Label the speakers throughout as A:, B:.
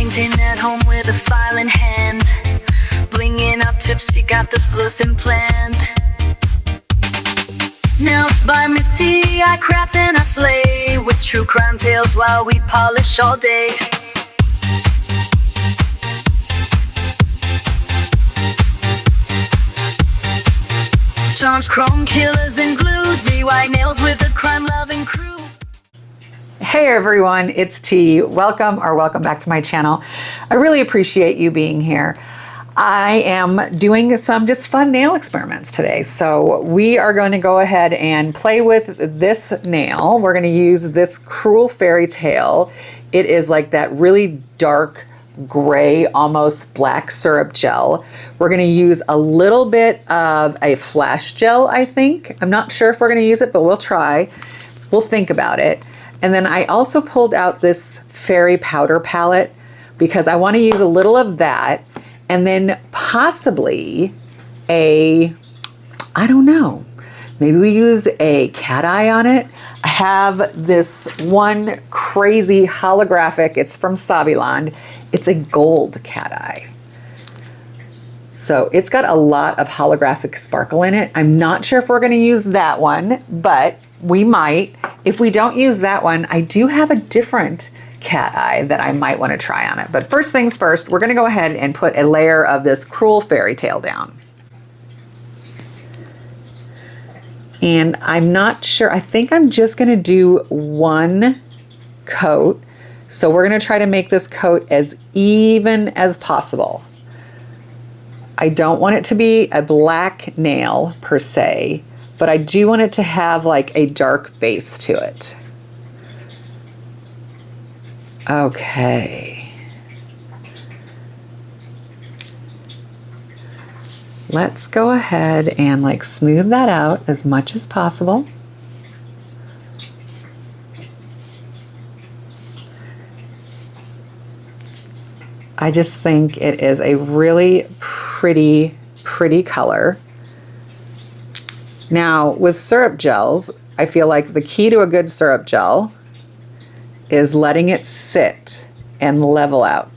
A: painting at home with a file in hand, blinging up tipsy, got the sleuthing planned. Nails by Misty, I craft and I slay, with true crime tales while we polish all day. Charms, chrome killers, and glue, DIY nails with a crime-loving crew.
B: Hey everyone, it's T. Welcome back to my channel. I really appreciate you being here. I am doing some just fun nail experiments today. So we are going to go ahead and play with this nail. We're going to use this Cruel Fairy Tale. It is like that really dark gray, almost black syrup gel. We're going to use a little bit of a flash gel, I think. I'm not sure if we're going to use it, but we'll try. We'll think about it. And then I also pulled out this fairy powder palette because I want to use a little of that, and then possibly I don't know, maybe we use a cat eye on it. I have this one crazy holographic, it's from Saviland. It's a gold cat eye. So it's got a lot of holographic sparkle in it. I'm not sure if we're going to use that one, but we might. If we don't use that one, I do have a different cat eye that I might want to try on it. But first things first, we're going to go ahead and put a layer of this Cruel Fairy Tale down. And I'm not sure, I think I'm just going to do one coat. So we're going to try to make this coat as even as possible. I don't want it to be a black nail per se, but I do want it to have like a dark base to it. Okay. Let's go ahead and like smooth that out as much as possible. I just think it is a really pretty color. Now with syrup gels, I feel like the key to a good syrup gel is letting it sit and level out.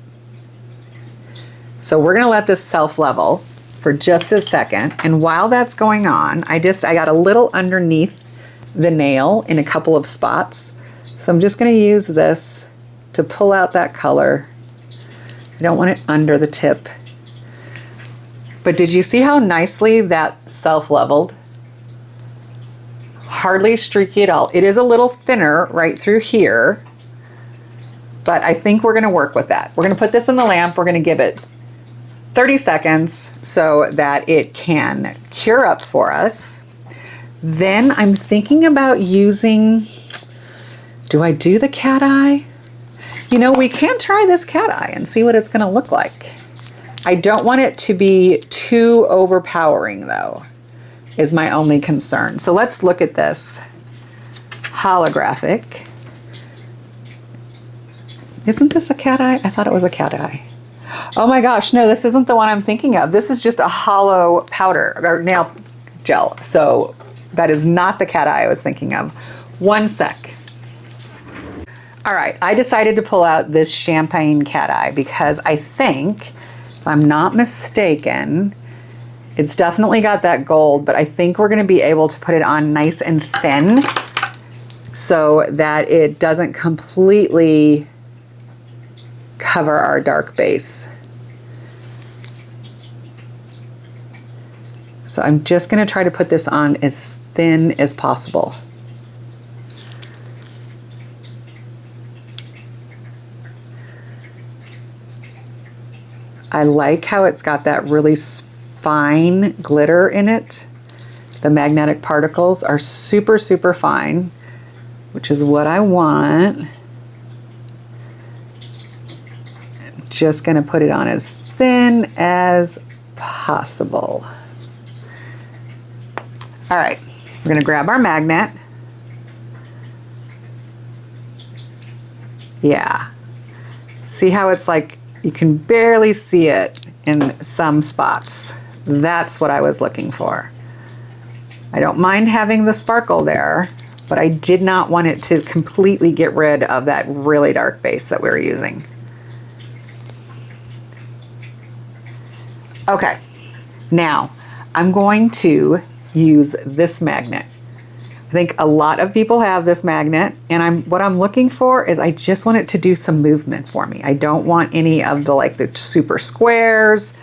B: So we're gonna let this self-level for just a second. And while that's going on, I got a little underneath the nail in a couple of spots. So I'm just gonna use this to pull out that color. I don't want it under the tip. But did you see how nicely that self-leveled? Hardly streaky at all. It is a little thinner right through here, but I think we're gonna work with that. We're gonna put this in the lamp. We're gonna give it 30 seconds so that it can cure up for us. Then I'm thinking about using, do I do the cat eye? You know, we can try this cat eye and see what it's gonna look like. I don't want it to be too overpowering though, is my only concern. So let's look at this holographic. Isn't this a cat eye? I thought it was a cat eye. Oh my gosh, no, this isn't the one I'm thinking of. This is just a hollow powder or nail gel. So that is not the cat eye I was thinking of. One sec. All right, I decided to pull out this champagne cat eye because I think, if I'm not mistaken, it's definitely got that gold, but I think we're gonna be able to put it on nice and thin so that it doesn't completely cover our dark base. So I'm just gonna try to put this on as thin as possible. I like how it's got that really fine glitter in it. The magnetic particles are super fine, which is what I want. I'm just gonna put it on as thin as possible. All right, we're gonna grab our magnet. Yeah, see how it's like, you can barely see it in some spots. That's what I was looking for. I don't mind having the sparkle there, but I did not want it to completely get rid of that really dark base that we were using. Okay, now I'm going to use this magnet. I think a lot of people have this magnet, and what I'm looking for is I just want it to do some movement for me. I don't want any of the super squares.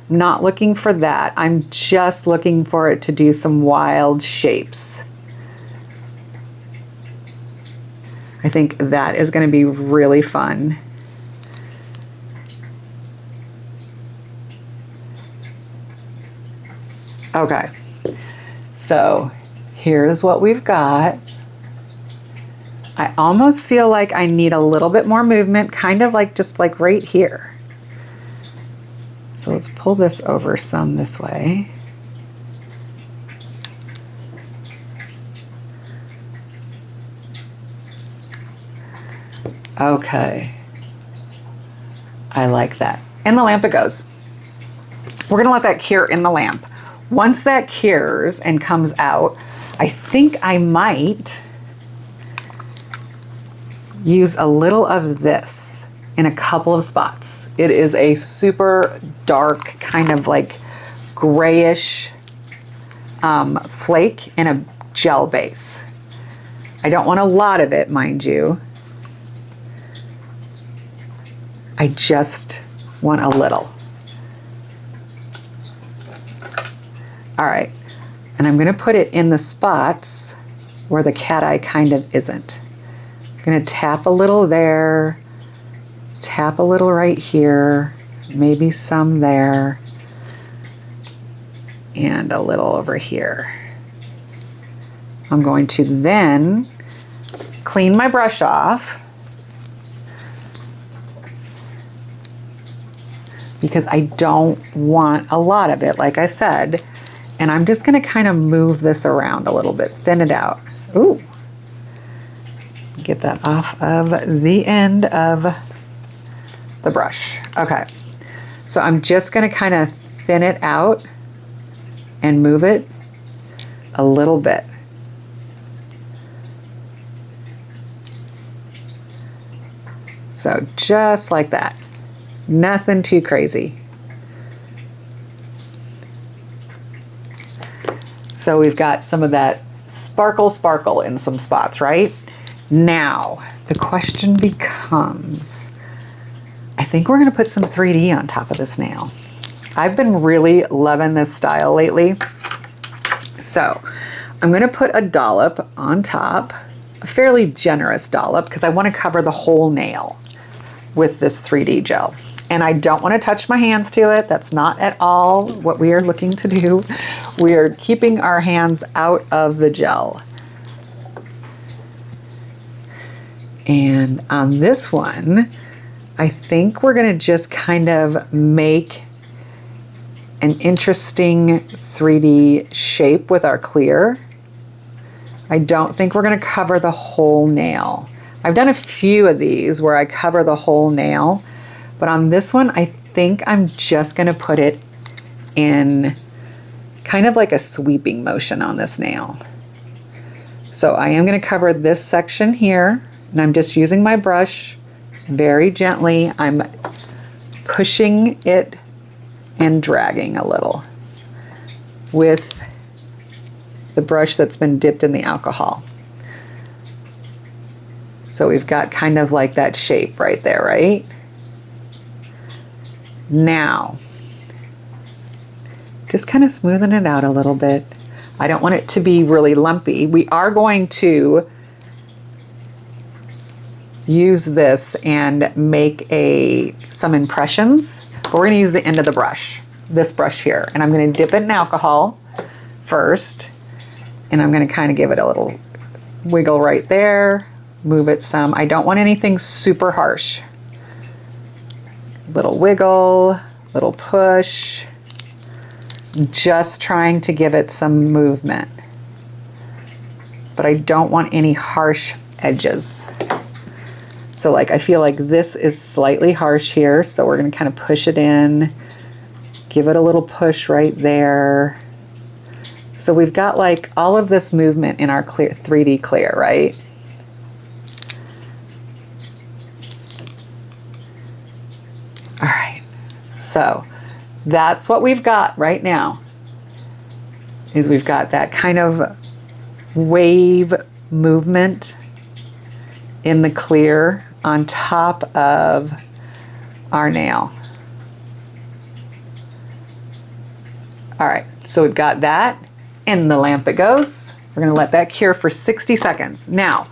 B: I'm not looking for that. I'm just looking for it to do some wild shapes. I think that is going to be really fun. Okay, so here's what we've got. I almost feel like I need a little bit more movement, kind of like just like right here. So let's pull this over some this way. Okay, I like that. In the lamp it goes. We're gonna let that cure in the lamp. Once that cures and comes out, I think I might use a little of this in a couple of spots. It is a super dark, kind of like grayish flake in a gel base. I don't want a lot of it, mind you. I just want a little. All right, and I'm gonna put it in the spots where the cat eye kind of isn't. I'm gonna tap a little there, tap a little right here, maybe some there, and a little over here. I'm going to then clean my brush off because I don't want a lot of it, like I said. And I'm just gonna kind of move this around a little bit, thin it out. Ooh, get that off of the end of the brush. Okay, so I'm just gonna kind of thin it out and move it a little bit. So just like that, nothing too crazy. So we've got some of that sparkle in some spots, right? Now, the question becomes, I think we're gonna put some 3D on top of this nail. I've been really loving this style lately. So I'm gonna put a dollop on top, a fairly generous dollop, because I wanna cover the whole nail with this 3D gel. And I don't want to touch my hands to it. That's not at all what we are looking to do. We are keeping our hands out of the gel. And on this one, I think we're going to just kind of make an interesting 3D shape with our clear. I don't think we're going to cover the whole nail. I've done a few of these where I cover the whole nail. But on this one, I think I'm just gonna put it in kind of like a sweeping motion on this nail. So I am gonna cover this section here, and I'm just using my brush very gently. I'm pushing it and dragging a little with the brush that's been dipped in the alcohol. So we've got kind of like that shape right there, right? Now, just kind of smoothing it out a little bit. I don't want it to be really lumpy. We are going to use this and make some impressions, but we're gonna use the end of the brush, this brush here, and I'm gonna dip it in alcohol first, and I'm gonna kind of give it a little wiggle right there, move it some. I don't want anything super harsh. Little wiggle, little push, just trying to give it some movement. But I don't want any harsh edges. So like I feel like this is slightly harsh here, so we're gonna kind of push it in, give it a little push right there. So we've got like all of this movement in our clear, 3D clear, right? So that's what we've got right now, is we've got that kind of wave movement in the clear on top of our nail. All right, so we've got that. In the lamp it goes. We're gonna let that cure for 60 seconds. Now,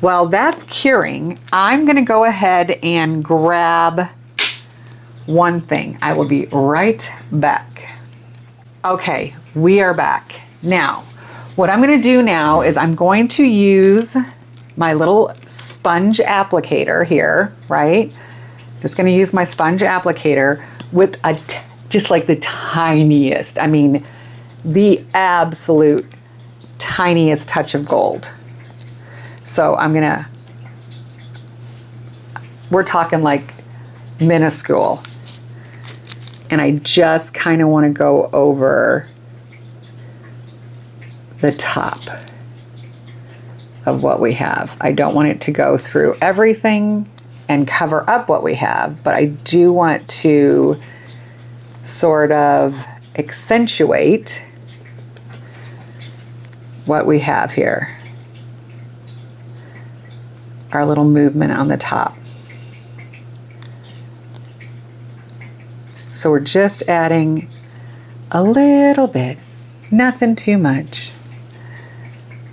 B: while that's curing, I'm gonna go ahead and grab one thing. I will be right back. Okay, we are back. Now, what I'm gonna do now is I'm going to use my little sponge applicator here, right? Just gonna use my sponge applicator with just like the tiniest, I mean, the absolute tiniest touch of gold. So we're talking like minuscule. And I just kind of want to go over the top of what we have. I don't want it to go through everything and cover up what we have, but I do want to sort of accentuate what we have here. Our little movement on the top. So we're just adding a little bit, nothing too much.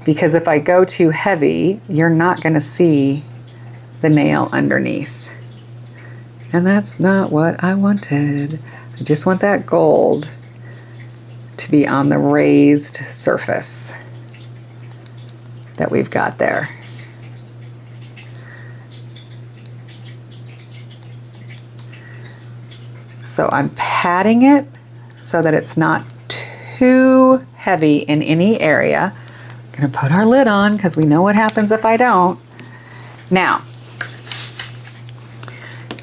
B: Because if I go too heavy, you're not going to see the nail underneath. And that's not what I wanted. I just want that gold to be on the raised surface that we've got there. So I'm patting it so that it's not too heavy in any area. I'm gonna put our lid on because we know what happens if I don't. Now,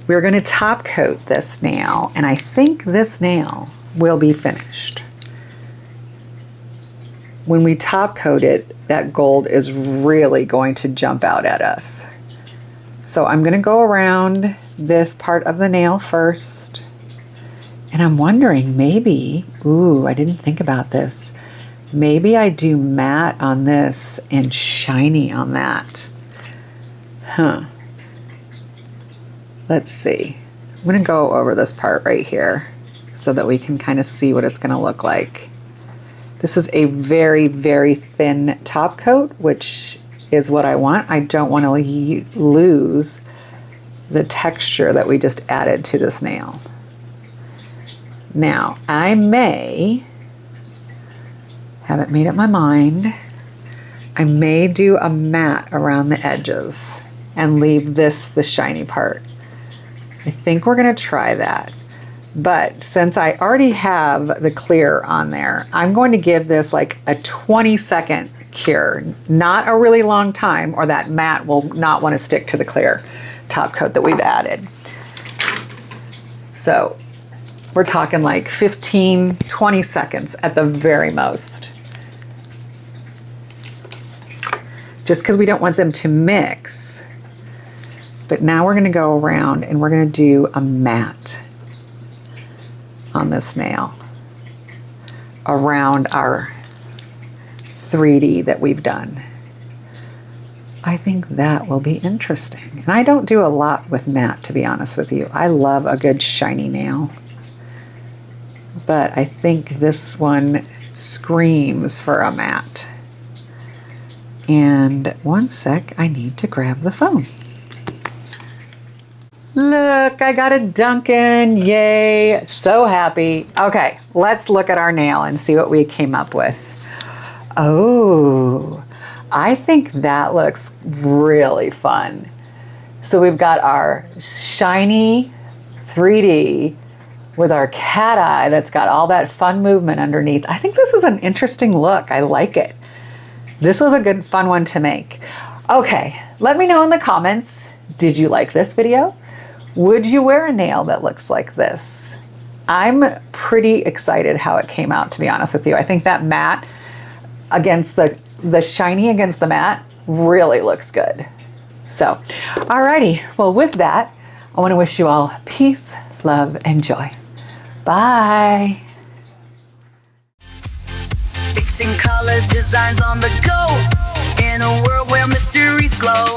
B: we're gonna top coat this nail, and I think this nail will be finished. When we top coat it, that gold is really going to jump out at us. So I'm gonna go around this part of the nail first. And I'm wondering, maybe, ooh, I didn't think about this. Maybe I do matte on this and shiny on that. Huh. Let's see. I'm gonna go over this part right here so that we can kind of see what it's gonna look like. This is a very, very thin top coat, which is what I want. I don't want to lose the texture that we just added to this nail. Now, I may, haven't made up my mind, I may do a matte around the edges and leave this the shiny part. I think we're gonna try that. But since I already have the clear on there, I'm going to give this like a 20-second cure, not a really long time, or that matte will not want to stick to the clear top coat that we've added. So we're talking like 15, 20 seconds at the very most. Just because we don't want them to mix. But now we're going to go around and we're going to do a matte on this nail around our 3D that we've done. I think that will be interesting. And I don't do a lot with matte, to be honest with you. I love a good shiny nail. But I think this one screams for a matte. And one sec, I need to grab the phone. Look, I got a Dunkin', yay, so happy. Okay, let's look at our nail and see what we came up with. Oh, I think that looks really fun. So we've got our shiny 3D with our cat eye that's got all that fun movement underneath. I think this is an interesting look. I like it. This was a good fun one to make. Okay, let me know in the comments, did you like this video? Would you wear a nail that looks like this? I'm pretty excited how it came out, to be honest with you. I think that matte against the shiny against the matte really looks good. So, alrighty, well with that, I want to wish you all peace, love, and joy. Bye.
A: Fixing colors, designs on the go, in a world where mysteries glow.